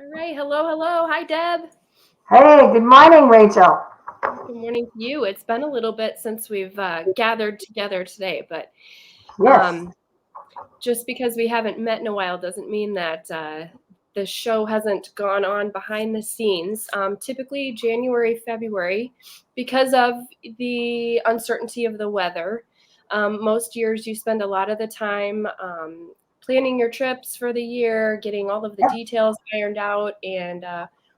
All right. Hello, hello. Hi, Deb. Hey, good morning, Rachel. Good morning to you. It's been a little bit since we've gathered together today, but Yes. um, just because we haven't met in a while doesn't mean that the show hasn't gone on behind the scenes. Typically, January, February, because of the uncertainty of the weather, most years you spend a lot of the time planning your trips for the year, getting all of the Yep. details ironed out, and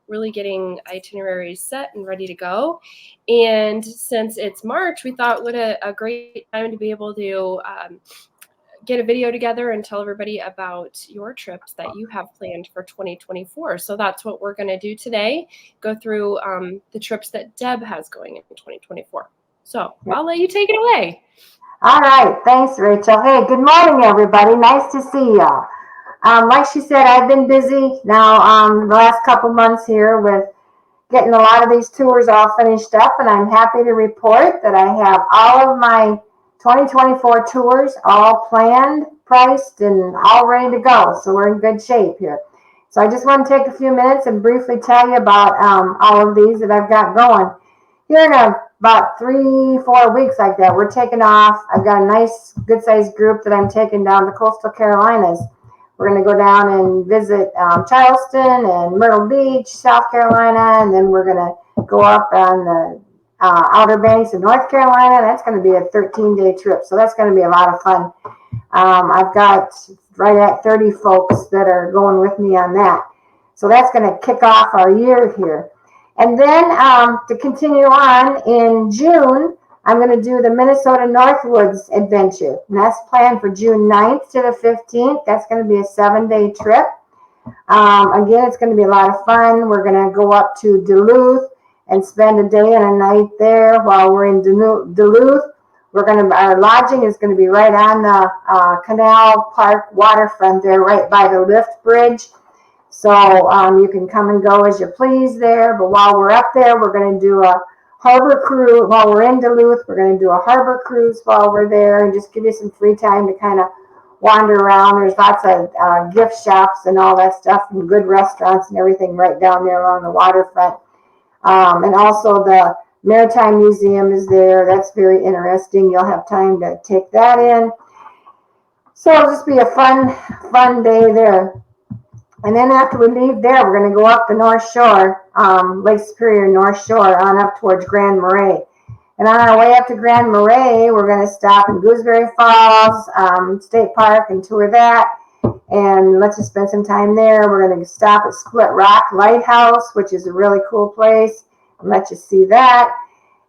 really getting itineraries set and ready to go. And since it's March, we thought what a great time to be able to get a video together and tell everybody about your trips that you have planned for 2024. So that's what we're going to do today, go through the trips that Deb has going in 2024. So Yep. I'll let you take it away. All right. Thanks, Rachel. Hey, good morning, everybody. Nice to see y'all. Like she said, I've been busy now the last couple months here with getting a lot of these tours all finished up, and I'm happy to report that I have all of my 2024 tours all planned, priced, and all ready to go. So we're in good shape here. So I just want to take a few minutes and briefly tell you about all of these that I've got going. Here in about 3, 4 weeks like that, we're taking off. I've got a nice, good sized group that I'm taking down to coastal Carolinas. We're going to go down and visit Charleston and Myrtle Beach, South Carolina, and then we're going to go up on the Outer Banks of North Carolina. That's going to be a 13-day trip, so that's going to be a lot of fun. I've got right at 30 folks that are going with me on that. So that's going to kick off our year here. And then to continue on in June, I'm going to do the Minnesota Northwoods Adventure. And that's planned for June 9th to the 15th. That's going to be a 7-day trip. Again, it's going to be a lot of fun. We're going to go up to Duluth and spend a day and a night there while we're in Duluth. Our lodging is going to be right on the Canal Park waterfront there, right by the lift bridge. So you can come and go as you please there. But while we're up there, we're going to do a harbor cruise. While we're in Duluth, we're going to do a harbor cruise while we're there and just give you some free time to kind of wander around. There's lots of gift shops and all that stuff and good restaurants and everything right down there along the waterfront. And also the Maritime Museum is there. That's very interesting. You'll have time to take that in. So it'll just be a fun day there. And then after we leave there, we're going to go up the North Shore, Lake Superior North Shore, on up towards Grand Marais. And on our way up to Grand Marais, we're going to stop in Gooseberry Falls State Park and tour that. And let's just spend some time there. We're going to stop at Split Rock Lighthouse, which is a really cool place, and let you see that.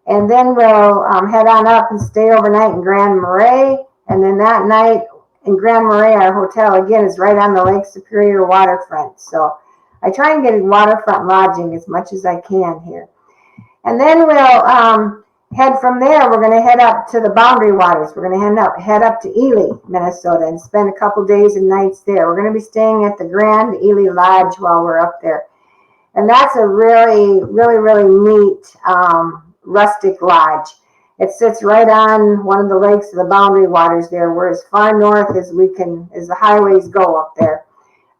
And then we'll head on up and stay overnight in Grand Marais. And then that night in Grand Marais, our hotel, again, is right on the Lake Superior waterfront. So I try and get waterfront lodging as much as I can here. And then we'll head from there. We're going to head up to the Boundary Waters. We're going to head up to Ely, Minnesota, and spend a couple days and nights there. We're going to be staying at the Grand Ely Lodge while we're up there. And that's a really, really, really neat rustic lodge. It sits right on one of the lakes of the Boundary Waters there. We're as far north as the highways go up there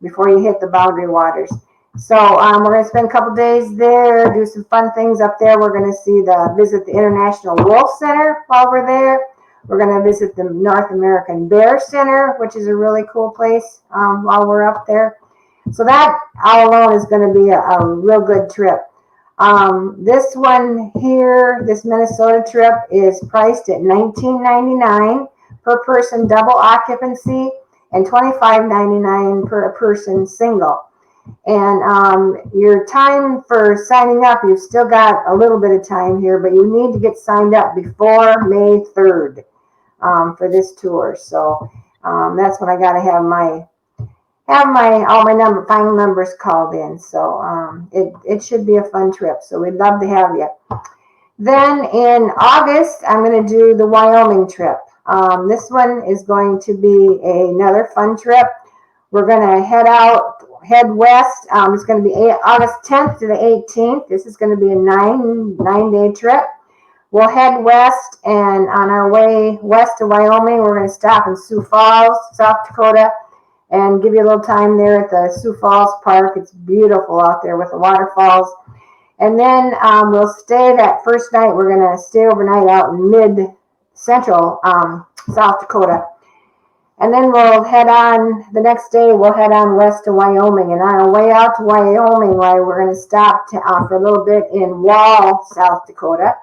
before you hit the Boundary Waters. So we're going to spend a couple days there, do some fun things up there. We're going to visit the International Wolf Center while we're there. We're going to visit the North American Bear Center, which is a really cool place while we're up there. So that all alone is going to be a real good trip. This one here, this Minnesota trip, is priced at $19.99 per person double occupancy and $25.99 per person single. And your time for signing up, you've still got a little bit of time here, but you need to get signed up before May 3rd for this tour. So that's when I got to have all my final numbers called in. So it should be a fun trip. So we'd love to have you. Then in August, I'm going to do the Wyoming trip. This one is going to be another fun trip. We're going to head west. It's going to be August 10th to the 18th. This is going to be a nine-day trip. We'll head west, and on our way west to Wyoming, we're going to stop in Sioux Falls, South Dakota, and give you a little time there at the Sioux Falls Park. It's beautiful out there with the waterfalls. And then we'll stay that first night. We're going to stay overnight out in mid-central South Dakota. And then we'll head on, the next day we'll head on west to Wyoming. And on our way out to Wyoming, we're going to stop for a little bit in Wall, South Dakota.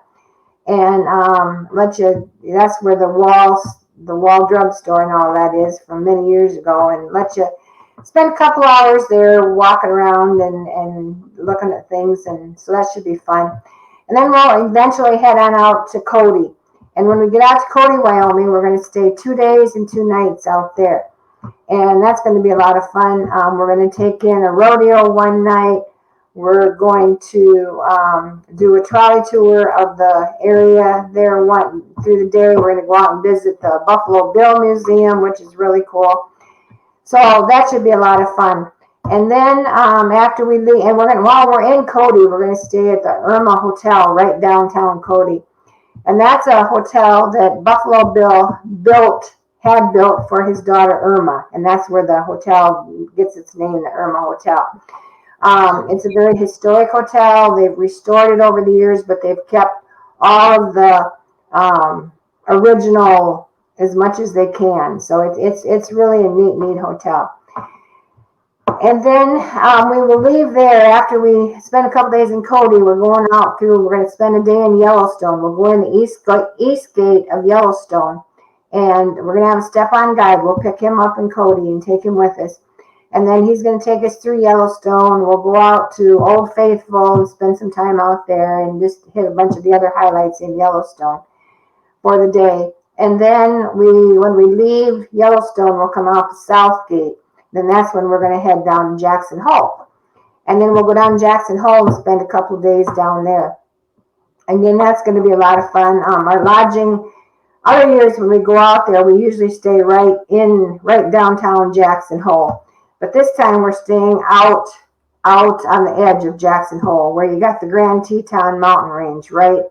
And that's where the Wall drugstore and all that is from many years ago. And let you spend a couple hours there walking around and looking at things. And so that should be fun. And then we'll eventually head on out to Cody. And when we get out to Cody, Wyoming, we're going to stay 2 days and 2 nights out there. And that's going to be a lot of fun. We're going to take in a rodeo one night. We're going to do a trolley tour of the area there through the day. We're going to go out and visit the Buffalo Bill Museum, which is really cool. So that should be a lot of fun. And then after we leave, and while we're in Cody, we're going to stay at the Irma Hotel right downtown Cody. And that's a hotel that Buffalo Bill had built for his daughter Irma. And that's where the hotel gets its name, the Irma Hotel. It's a very historic hotel. They've restored it over the years, but they've kept all of the original as much as they can. So it's really a neat hotel. And then we will leave there after we spend a couple days in Cody. We're going we're going to spend a day in Yellowstone. We'll go in the east gate of Yellowstone, and we're going to have a step-on guide. We'll pick him up in Cody and take him with us. And then he's going to take us through Yellowstone. We'll go out to Old Faithful and spend some time out there and just hit a bunch of the other highlights in Yellowstone for the day. And then when we leave Yellowstone, we'll come out the South Gate. Then that's when we're going to head down to Jackson Hole. And then we'll go down to Jackson Hole and spend a couple of days down there. And then that's going to be a lot of fun. Our lodging, other years when we go out there, we usually stay right downtown Jackson Hole. But this time we're staying out on the edge of Jackson Hole, where you got the Grand Teton Mountain Range right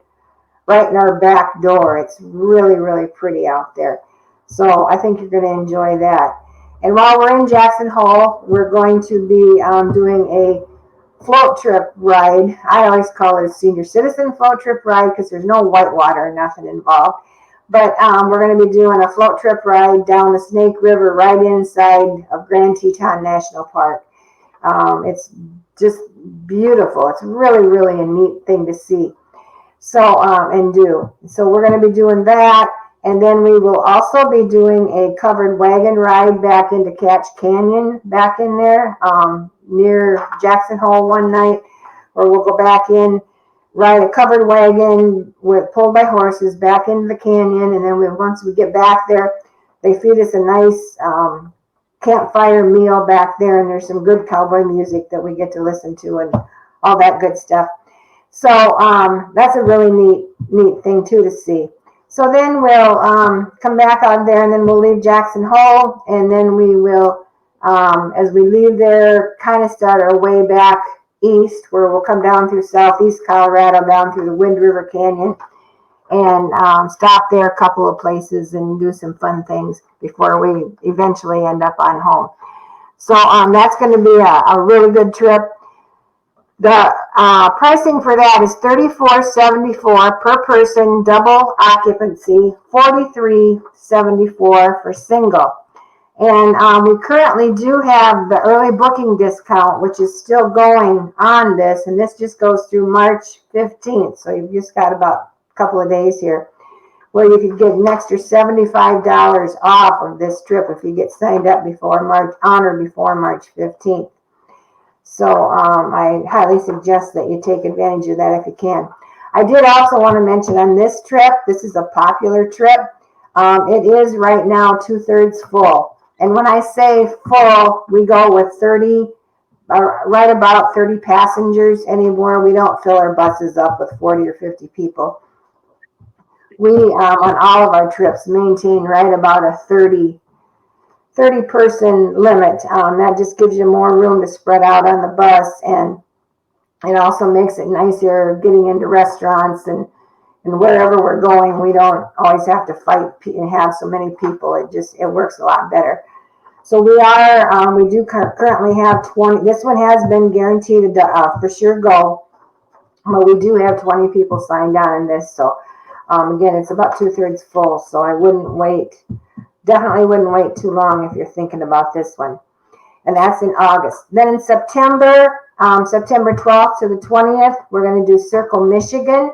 in our back door. It's really, really pretty out there. So I think you're going to enjoy that. And while we're in Jackson Hole, we're going to be doing a float trip ride. I always call it a senior citizen float trip ride because there's no whitewater or nothing involved. But we're going to be doing a float trip ride down the Snake River right inside of Grand Teton National Park. It's just beautiful. It's really, really a neat thing to see. So, and do. So we're going to be doing that. And then we will also be doing a covered wagon ride back into Catch Canyon, back in there, near Jackson Hole one night, where we'll go back in, ride a covered wagon pulled by horses back into the canyon. And then once we get back there, they feed us a nice campfire meal back there. And there's some good cowboy music that we get to listen to and all that good stuff. So that's a really neat thing, too, to see. So then we'll come back out there, and then we'll leave Jackson Hole, and then we will, as we leave there, kind of start our way back east, where we'll come down through southeast Colorado, down through the Wind River Canyon, and stop there a couple of places and do some fun things before we eventually end up on home. So that's going to be a really good trip. The pricing for that is $34.74 per person, double occupancy, $43.74 for single. And we currently do have the early booking discount, which is still going on this, and this just goes through March 15th. So you've just got about a couple of days here where you could get an extra $75 off of this trip if you get signed up before March 15th. So I highly suggest that you take advantage of that if you can. I did also want to mention on this trip, this is a popular trip. It is right now 2/3 full. And when I say full, we go with 30, right about 30 passengers anymore. We don't fill our buses up with 40 or 50 people. We, on all of our trips, maintain right about a 30 person limit. That just gives you more room to spread out on the bus, and it also makes it nicer getting into restaurants and wherever we're going. We don't always have to fight and have so many people. It works a lot better. So we do currently have 20. This one has been guaranteed for sure go, but we do have 20 people signed on in this. So again, it's about 2/3 full. So I definitely wouldn't wait too long if you're thinking about this one. And that's in August. Then in September, September 12th to the 20th, we're going to do Circle, Michigan.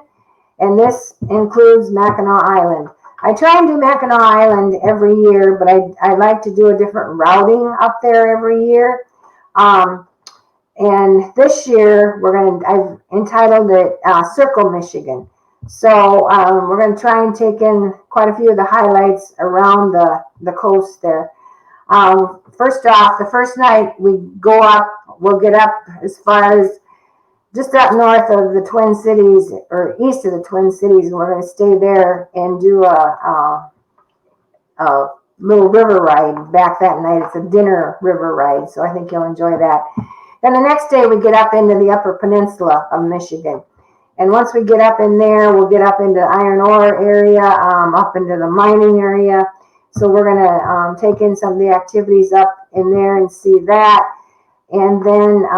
And this includes Mackinac Island. I try and do Mackinac Island every year, but I like to do a different routing up there every year. And this year, I've entitled it Circle, Michigan. So we're going to try and take in quite a few of the highlights around the coast there. First off, the first night we'll get up as far as just up north of the Twin Cities or east of the Twin Cities, and we're going to stay there and do a little river ride back that night. It's a dinner river ride, so I think you'll enjoy that. Then the next day we get up into the Upper Peninsula of Michigan. And once we get up in there, we'll get up into iron ore area, up into the mining area. So we're going to take in some of the activities up in there and see that. And then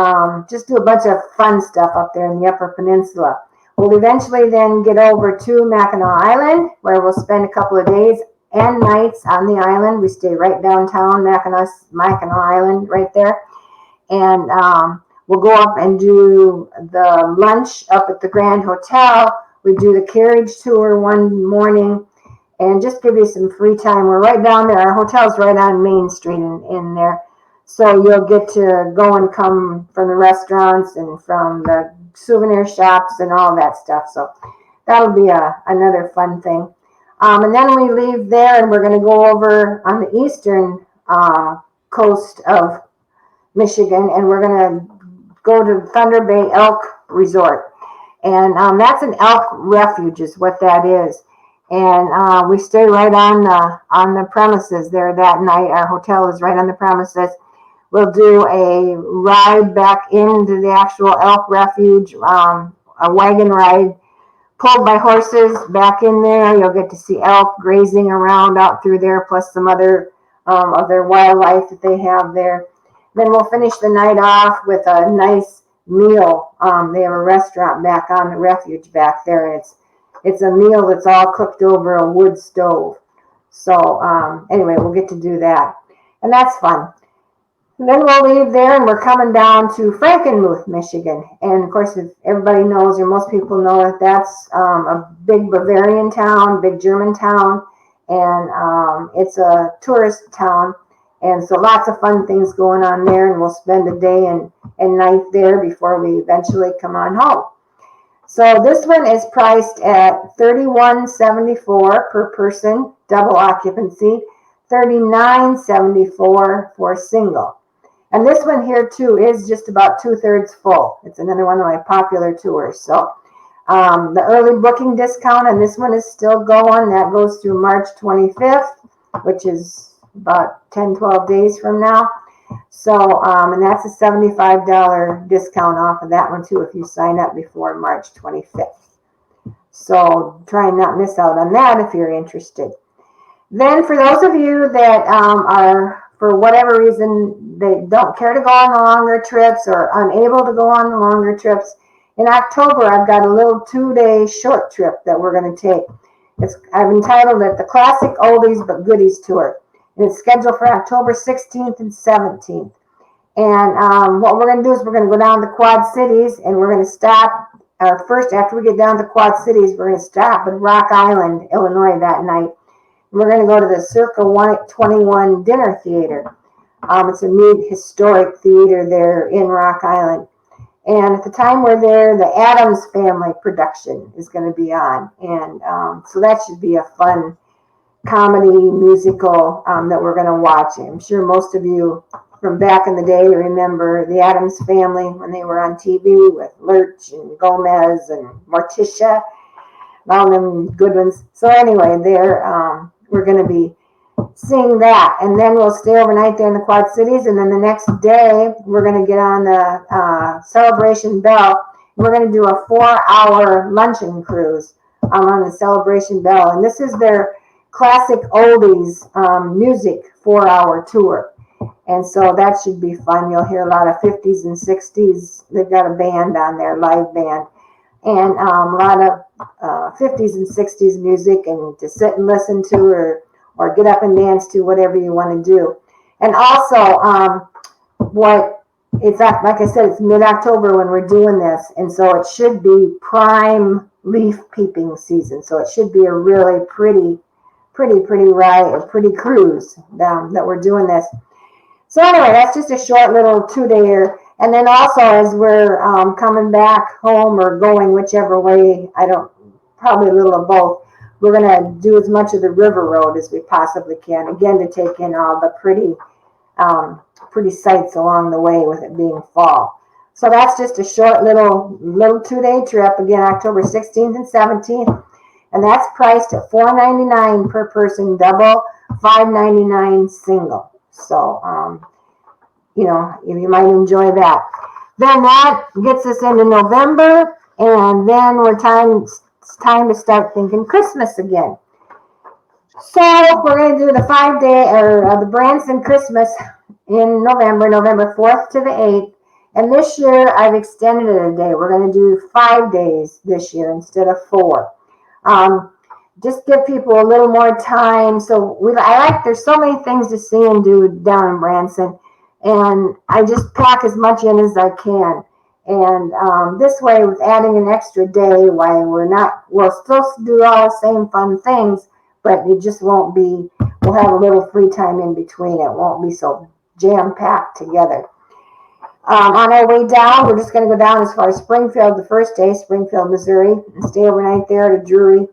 just do a bunch of fun stuff up there in the Upper Peninsula. We'll eventually then get over to Mackinac Island, where we'll spend a couple of days and nights on the island. We stay right downtown Mackinac Island right there. And we'll go up and do the lunch up at the Grand Hotel. We do the carriage tour one morning and just give you some free time. We're right down there. Our hotel's right on Main Street in there. So you'll get to go and come from the restaurants and from the souvenir shops and all that stuff. So that'll be another fun thing. And then we leave there and we're going to go over on the eastern coast of Michigan, and we're going to go to Thunder Bay Elk Resort. And that's an elk refuge is what that is. And we stay right on the premises there that night. Our hotel is right on the premises. We'll do a ride back into the actual elk refuge, a wagon ride pulled by horses back in there. You'll get to see elk grazing around out through there, plus some other of their wildlife that they have there. Then we'll finish the night off with a nice meal. They have a restaurant back on the refuge back there, and it's a meal that's all cooked over a wood stove. So anyway, we'll get to do that, and that's fun. And then we'll leave there and we're coming down to Frankenmuth, Michigan. And of course, if everybody knows, or most people know it, that's a big Bavarian town, big German town, and it's a tourist town. And so lots of fun things going on there, and we'll spend a day and night there before we eventually come on home. So this one is priced at $31.74 per person, double occupancy, $39.74 for single. And this one here too is just about 2/3 full. It's another one of my popular tours. So the early booking discount on this one is still going. That goes through March 25th, which is about 10-12 days from now. So and that's a $75 discount off of that one too if you sign up before March 25th. So try and not miss out on that if you're interested. Then for those of you that are, for whatever reason, they don't care to go on the longer trips or unable to go on the longer trips, in October I've got a little 2-day short trip that we're going to take. I've entitled it the Classic Oldies But Goodies Tour. And it's scheduled for October 16th and 17th. And what we're going to do is we're going to go down to Quad Cities, and we're going to stop. First, after we get down to Quad Cities, we're going to stop at Rock Island, Illinois that night. We're going to go to the Circa 121 Dinner Theater. It's a neat historic theater there in Rock Island. And at the time we're there, the Addams Family production is going to be on. And so that should be a fun comedy musical that we're going to watch. I'm sure most of you from back in the day remember the Addams Family when they were on TV with Lurch and Gomez and Morticia, all them good ones. So anyway, we're going to be seeing that, and then we'll stay overnight there in the Quad Cities, and then the next day we're going to get on the Celebration Bell. We're going to do a 4-hour luncheon cruise on the Celebration Bell, and this is their Classic Oldies music 4-hour tour. And so that should be fun. You'll hear a lot of 50s and 60s. They've got a band on there, live band, and a lot of 50s and 60s music, and to sit and listen to, or get up and dance to, whatever you want to do. And also, what it's like I said, it's mid-October when we're doing this, and so it should be prime leaf peeping season. So it should be a really pretty ride, or pretty cruise that we're doing this. So anyway, that's just a short little 2-dayer. And then also, as we're coming back home or going whichever way, probably a little of both, we're going to do as much of the river road as we possibly can, again, to take in all the pretty sights along the way, with it being fall. So that's just a short little 2-day trip, again, October 16th and 17th. And that's priced at $4.99 per person double, $5.99 single. So, you might enjoy that. Then that gets us into November, and then it's time to start thinking Christmas again. So we're going to do the 5-day, or the Branson Christmas in November 4th to the 8th. And this year I've extended it a day. We're going to do 5 days this year instead of 4. Just give people a little more time. So there's so many things to see and do down in Branson, and I just pack as much in as I can. And this way, with adding an extra day, we'll still do all the same fun things, but it just won't be, we'll have a little free time in between. It won't be so jam-packed together. On our way down, we're just going to go down as far as Springfield the first day, Springfield, Missouri, and stay overnight there at a Drury.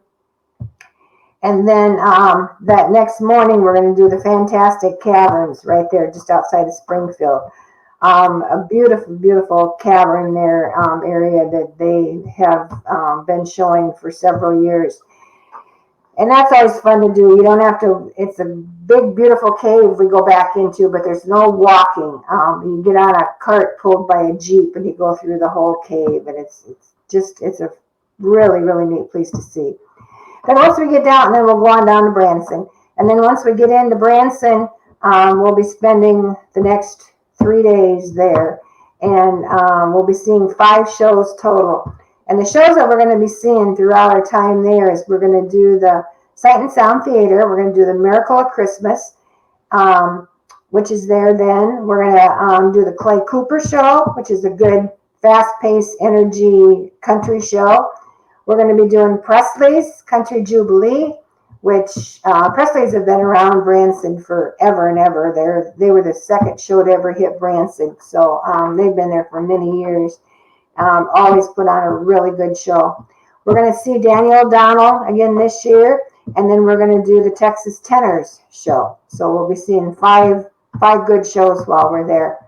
And then that next morning, we're going to do the Fantastic Caverns right there just outside of Springfield. A beautiful, beautiful cavern there, area that they have been showing for several years. And that's always fun to do. You don't have to, it's a big, beautiful cave we go back into, but there's no walking. You get on a cart pulled by a Jeep and you go through the whole cave, and it's a really, really neat place to see. Then once we get down, and then we'll go on down to Branson. And then once we get into Branson, we'll be spending the next 3 days there. And we'll be seeing 5 shows total. And the shows that we're going to be seeing throughout our time there is we're going to do the Sight and Sound Theater. We're going to do the Miracle of Christmas, which is there then. We're going to do the Clay Cooper Show, which is a good, fast-paced, energy country show. We're going to be doing Presley's Country Jubilee, which Presley's have been around Branson forever and ever. They were the second show to ever hit Branson, so they've been there for many years. Always put on a really good show. We're going to see Daniel O'Donnell again this year, and then we're going to do the Texas Tenors show. So we'll be seeing five good shows while we're there.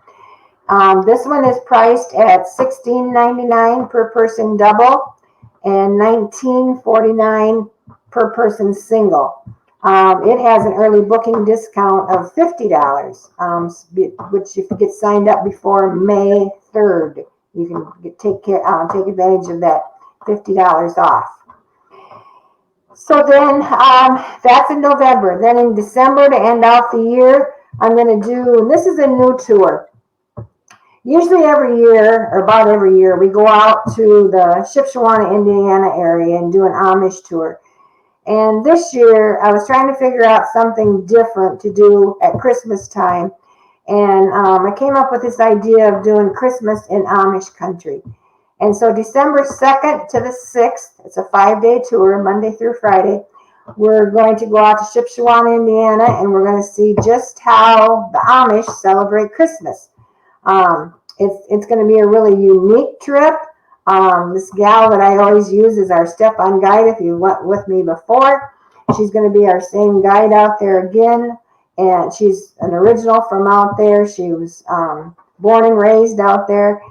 This one is priced at $16.99 per person double, and $19.49 per person single. It has an early booking discount of $50, which if you get signed up before May 3rd, you can take advantage of that $50 off. So then that's in November. Then in December, to end out the year, I'm going to do, and this is a new tour. Usually every year, or about every year, we go out to the Shipshewana, Indiana area and do an Amish tour. And this year, I was trying to figure out something different to do at Christmas time. And I came up with this idea of doing Christmas in Amish country. And so December 2nd to the 6th, it's a 5-day tour, Monday through Friday. We're going to go out to Shipshewana, Indiana, and we're going to see just how the Amish celebrate Christmas. It's going to be a really unique trip. This gal that I always use as our step-on guide, if you went with me before, she's going to be our same guide out there again. And she's an original from out there. She was born and raised out there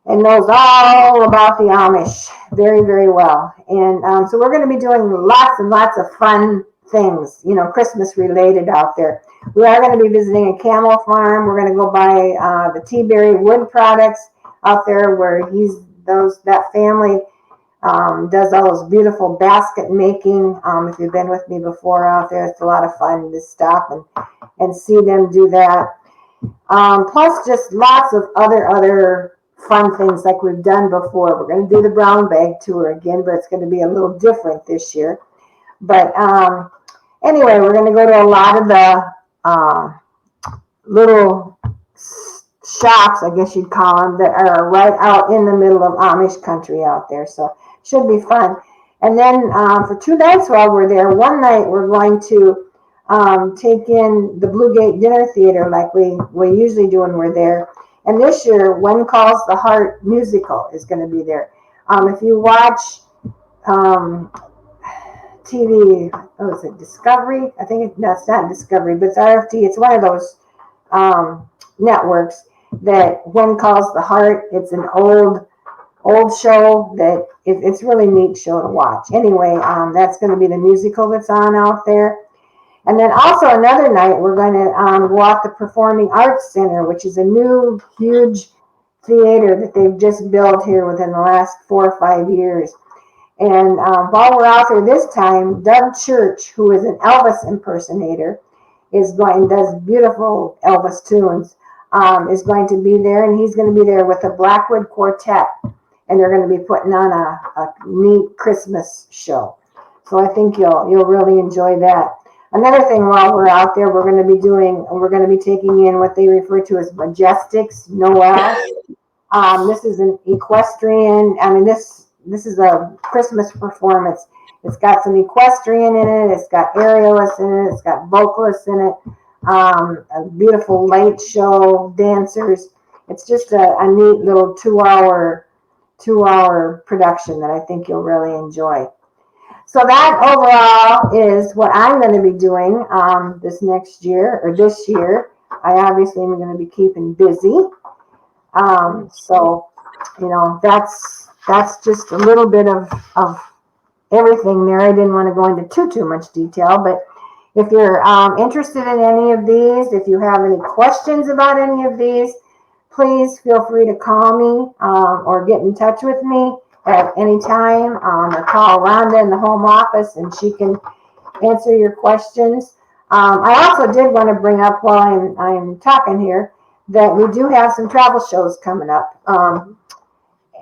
and knows all about the Amish very, very well. And so we're going to be doing lots and lots of fun things, Christmas related out there. We are going to be visiting a camel farm. We're going to go buy the T-Berry wood products out there, where that family does all those beautiful basket making. If you've been with me before out there, it's a lot of fun to stop and see them do that. Plus just lots of other fun things like we've done before. We're going to do the brown bag tour again, but it's going to be a little different this year. But anyway, we're going to go to a lot of the little shops, I guess you'd call them, that are right out in the middle of Amish country out there. So should be fun. And then for 2 nights while we're there, one night we're going to take in the Blue Gate Dinner Theater like we usually do when we're there. And this year, When Calls the Heart musical is going to be there. If you watch TV, oh, is it Discovery? I think no, it's not Discovery, but it's RFD. It's one of those networks that When Calls the Heart. It's an old show that it's really neat show to watch. Anyway, that's going to be the musical that's on out there. And then also another night we're going to go out the Performing Arts Center, which is a new huge theater that they've just built here within the last 4 or 5 years. And while we're out there this time, Doug Church, who is an Elvis impersonator, does beautiful Elvis tunes, is going to be there, and he's going to be there with the Blackwood Quartet, and they're going to be putting on a neat Christmas show. So I think you'll really enjoy that. Another thing while we're out there, we're going to be taking in what they refer to as Majestics Noel. This is an equestrian. I mean, this is a Christmas performance. It's got some equestrian in it. It's got aerialists in it. It's got vocalists in it. A beautiful light show, dancers. It's just a neat little 2-hour production that I think you'll really enjoy. So that overall is what I'm going to be doing this year. I obviously am going to be keeping busy. So, that's just a little bit of everything there. I didn't want to go into too much detail, but if you're interested in any of these, if you have any questions about any of these, please feel free to call me or get in touch with me at any time, or call Rhonda in the home office and she can answer your questions. I also did want to bring up while I'm talking here that we do have some travel shows coming up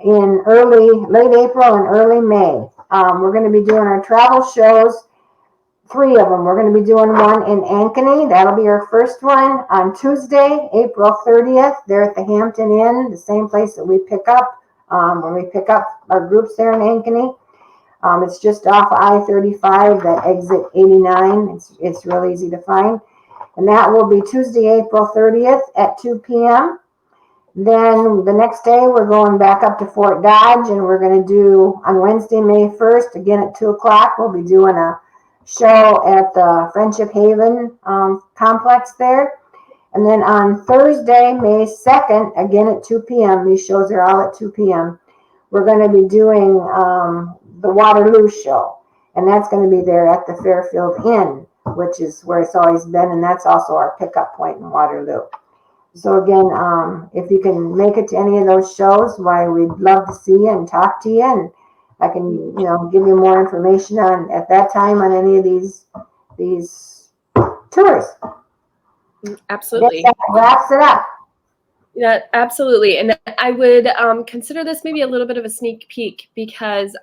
in late April and early May. We're going to be doing our travel shows, 3 of them. We're going to be doing one in Ankeny. That'll be our first one on Tuesday, April 30th. They're at the Hampton Inn, the same place that we pick up when we pick up our groups there in Ankeny. It's just off I-35, that exit 89. It's really easy to find. And that will be Tuesday, April 30th at 2 p.m. Then the next day, we're going back up to Fort Dodge, and we're going to do on Wednesday, May 1st, again at 2 o'clock, we'll be doing a show at the Friendship Haven complex there. And then on Thursday, May 2nd, again at 2 p.m., these shows are all at 2 p.m., we're going to be doing the Waterloo show. And that's going to be there at the Fairfield Inn, which is where it's always been, and that's also our pickup point in Waterloo. So again, if you can make it to any of those shows, why, we'd love to see you and talk to you, and I can, give you more information at that time on any of these tours. Absolutely. That wraps it up. Yeah, absolutely. And I would consider this maybe a little bit of a sneak peek, because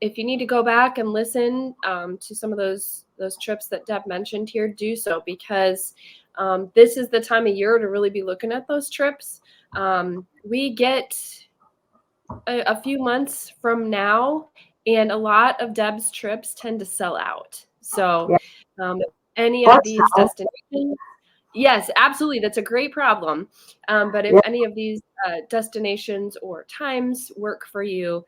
if you need to go back and listen to some of those trips that Deb mentioned here, do so, because this is the time of year to really be looking at those trips. We get a few months from now, and a lot of Deb's trips tend to sell out. So any of these destinations, yes, absolutely, that's a great problem. But if any of these destinations or times work for you,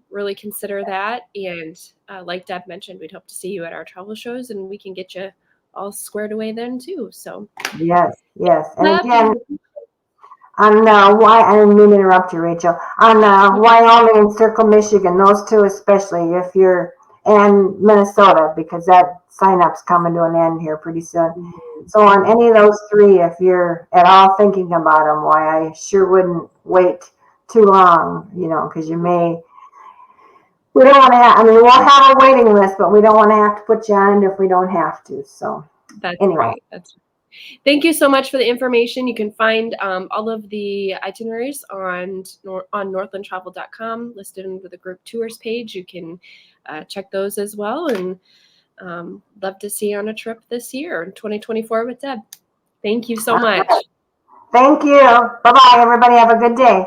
really consider that. And like Deb mentioned, we'd hope to see you at our travel shows, and we can get you all squared away then too. So yes. And again, on I didn't mean to interrupt you, Rachel. On Wyoming and Circle, Michigan, those two especially, if you're, and Minnesota, because that sign-up's coming to an end here pretty soon. Mm-hmm. So on any of those 3, if you're at all thinking about them, why, I sure wouldn't wait too long, because we don't want to have, we won't have a waiting list, but we don't want to have to put you on if we don't have to. So that's anyway. right. That's Thank you so much for the information. You can find all of the itineraries on northlandtravel.com, listed under the group tours page. You can check those as well, and love to see you on a trip this year in 2024 with Deb. Thank you so much. Thank you. Bye-bye, everybody. Have a good day.